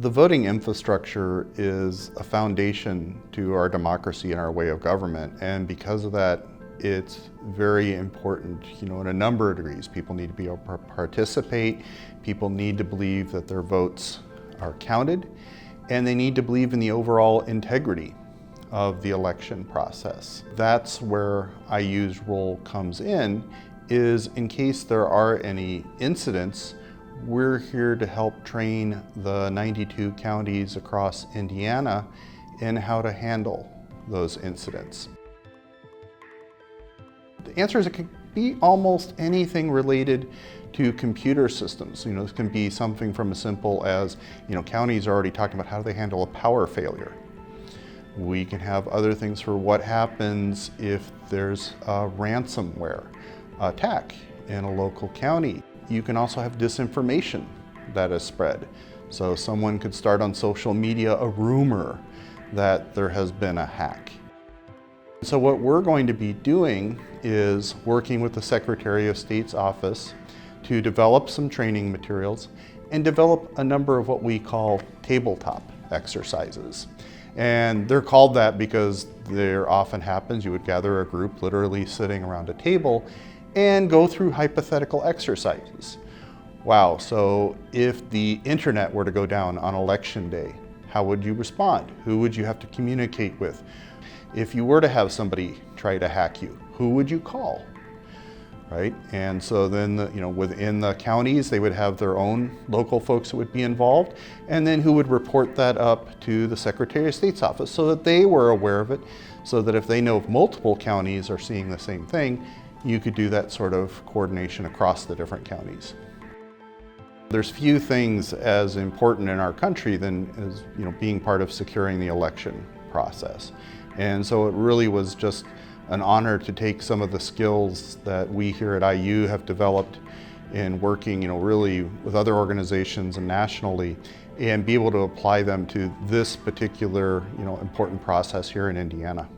The voting infrastructure is a foundation to our democracy and our way of government, and because of that, it's very important, in a number of degrees. People need to be able to participate, people need to believe that their votes are counted, and they need to believe in the overall integrity of the election process. That's where IU's role comes is in case there are any incidents, we're here to help train the 92 counties across Indiana in how to handle those incidents. The answer is it can be almost anything related to computer systems. This can be something from as simple as, counties are already talking about how do they handle a power failure. We can have other things for what happens if there's a ransomware attack in a local county. You can also have disinformation that is spread. So someone could start on social media a rumor that there has been a hack. So what we're going to be doing is working with the Secretary of State's office to develop some training materials and develop a number of what we call tabletop exercises. And they're called that because there often happens you would gather a group literally sitting around a table and go through hypothetical exercises. Wow, so if the internet were to go down on election day, how would you respond? Who would you have to communicate with? If you were to have somebody try to hack you, who would you call? Right? And so then, within the counties, they would have their own local folks that would be involved, and then who would report that up to the Secretary of State's office so that they were aware of it, so that if they know if multiple counties are seeing the same thing, you could do that sort of coordination across the different counties. There's few things as important in our country than being part of securing the election process. And so it really was just an honor to take some of the skills that we here at IU have developed in working, really with other organizations and nationally, and be able to apply them to this particular, important process here in Indiana.